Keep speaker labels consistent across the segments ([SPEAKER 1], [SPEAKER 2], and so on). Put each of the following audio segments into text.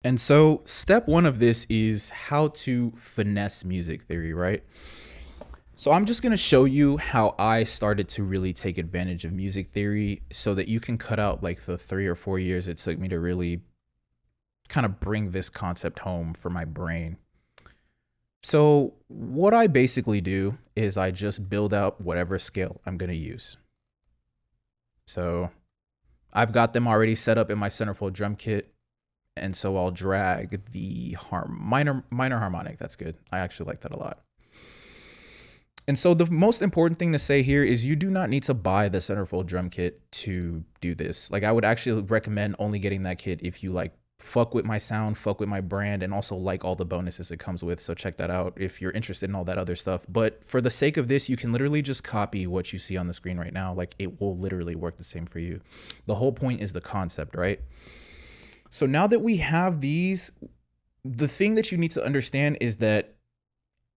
[SPEAKER 1] And so, step one of this is how to finesse music theory, right? So, I'm just going to show you how I started to really take advantage of music theory so that you can cut out like the 3 or 4 years it took me to really kind of bring this concept home for my brain. So, what I basically do is I just build out whatever scale I'm going to use. So, I've got them already set up in my centerfold drum kit. And so I'll drag the minor harmonic. That's good. I actually like that a lot. And so the most important thing to say here is you do not need to buy the centerfold drum kit to do this. Like, I would actually recommend only getting that kit if you like fuck with my sound, fuck with my brand, and also like all the bonuses it comes with. So check that out if you're interested in all that other stuff. But for the sake of this, you can literally just copy what you see on the screen right now. Like, it will literally work the same for you. The whole point is the concept, right? So now that we have these, the thing that you need to understand is that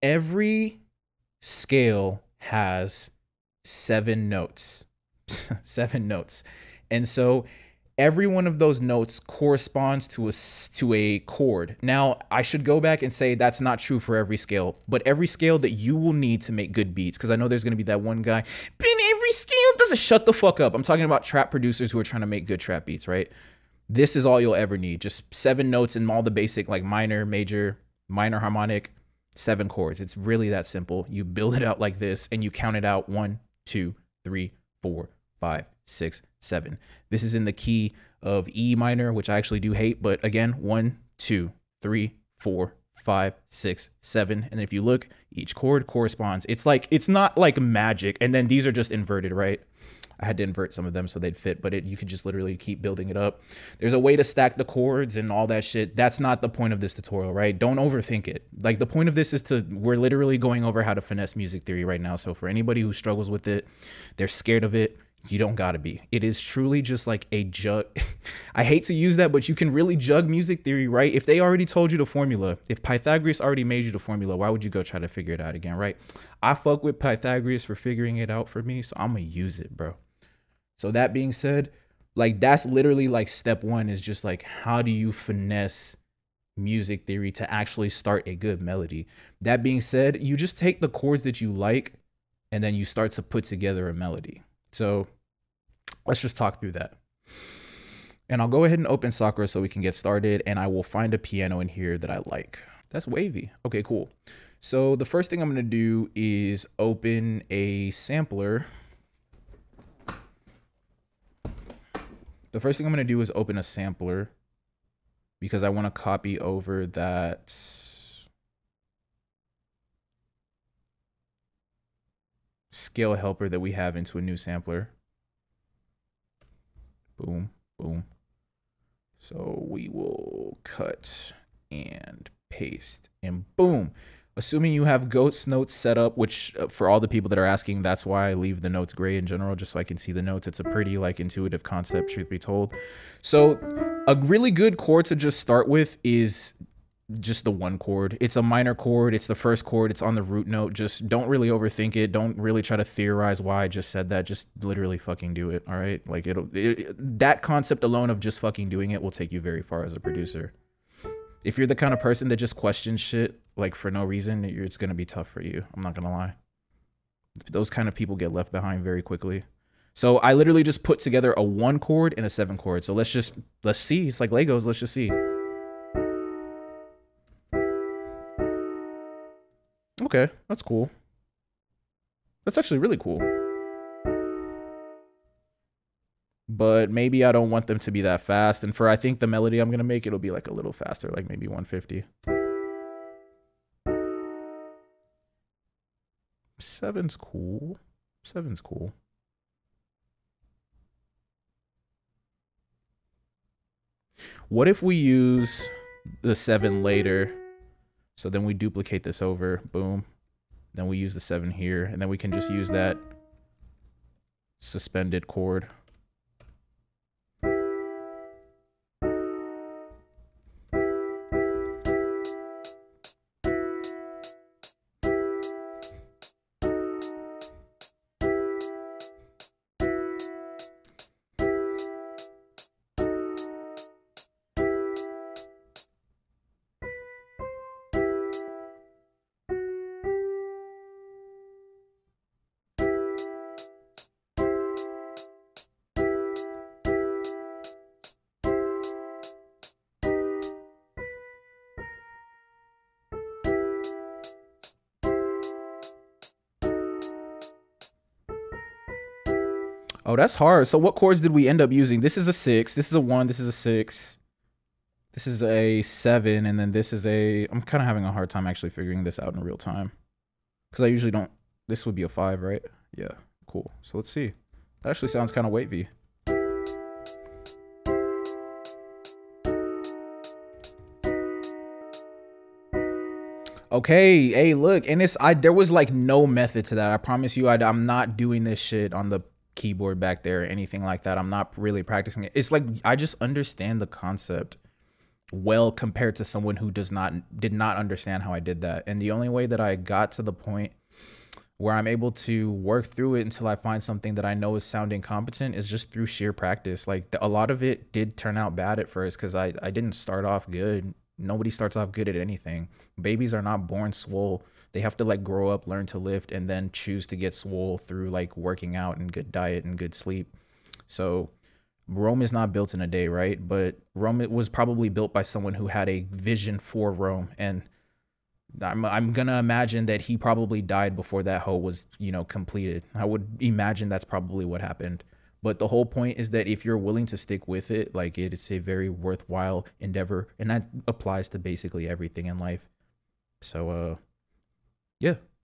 [SPEAKER 1] every scale has 7 notes, 7 notes. And so every one of those notes corresponds to a chord. Now, I should go back and say that's not true for every scale, but every scale that you will need to make good beats, because I know there's going to be that one guy, but every scale doesn't, shut the fuck up. I'm talking about trap producers who are trying to make good trap beats, right? This is all you'll ever need. Just 7 notes and all the basic like minor, major, minor harmonic, 7 chords. It's really that simple. You build it out like this and you count it out 1, 2, 3, 4, 5, 6, 7. This is in the key of E minor, which I actually do hate. But again, 1, 2, 3, 4, 5, 6, 7. And if you look, each chord corresponds. It's like, it's not like magic. And then these are just inverted, right? I had to invert some of them so they'd fit, but you could just literally keep building it up. There's a way to stack the chords and all that shit. That's not the point of this tutorial, right? Don't overthink it. Like, the point of this is we're literally going over how to finesse music theory right now. So for anybody who struggles with it, they're scared of it, you don't gotta be. It is truly just like a jug. I hate to use that, but you can really jug music theory, right? If they already told you the formula, if Pythagoras already made you the formula, why would you go try to figure it out again, right? I fuck with Pythagoras for figuring it out for me, so I'm gonna use it, bro. So that being said, like, that's literally like step one, is just like, how do you finesse music theory to actually start a good melody? That being said, you just take the chords that you like and then you start to put together a melody. So let's just talk through that. And I'll go ahead and open Sakura so we can get started, and I will find a piano in here that I like. That's wavy. Okay, cool. So the first thing I'm gonna do is open a sampler. The first thing I'm going to do is open a sampler because I want to copy over that scale helper that we have into a new sampler. Boom, boom. So we will cut and paste and boom. Assuming you have Ghost notes set up, which for all the people that are asking, that's why I leave the notes gray in general, just so I can see the notes. It's a pretty like intuitive concept, truth be told. So a really good chord to just start with is just the 1 chord. It's a minor chord. It's the first chord. It's on the root note. Just don't really overthink it. Don't really try to theorize why I just said that. Just literally fucking do it. All right. Like that concept alone of just fucking doing it will take you very far as a producer. If you're the kind of person that just questions shit like for no reason, it's going to be tough for you. I'm not going to lie. Those kind of people get left behind very quickly. So I literally just put together a 1 chord and a 7 chord. So let's see. It's like Legos. Let's just see. Okay, that's cool. That's actually really cool. But maybe I don't want them to be that fast. And for, I think the melody I'm going to make, it'll be like a little faster, like maybe 150. 7's cool. 7's cool. What if we use the 7 later? So then we duplicate this over, boom. Then we use the 7 here, and then we can just use that suspended chord. Oh, that's hard. So what chords did we end up using? This is a 6. This is a 1. This is a 6. This is a 7. And then this is a... I'm kind of having a hard time actually figuring this out in real time. Because I usually don't... This would be a 5, right? Yeah, cool. So let's see. That actually sounds kind of wavy. Okay, hey, look, and there was like no method to that. I promise you, I'm not doing this shit on the keyboard back there or anything like that. I'm not really practicing it. It's like I just understand the concept well compared to someone who did not understand how I did that. And the only way that I got to the point where I'm able to work through it until I find something that I know is sounding competent is just through sheer practice. Like a lot of it did turn out bad at first because I didn't start off good. Nobody starts off good at anything. Babies are not born swole. They have to like grow up, learn to lift, and then choose to get swole through like working out and good diet and good sleep. So Rome is not built in a day, right? But Rome, it was probably built by someone who had a vision for Rome. And I'm gonna imagine that he probably died before that hoe was, you know, completed. I would imagine that's probably what happened. But the whole point is that if you're willing to stick with it, like it's a very worthwhile endeavor, and that applies to basically everything in life. So yeah.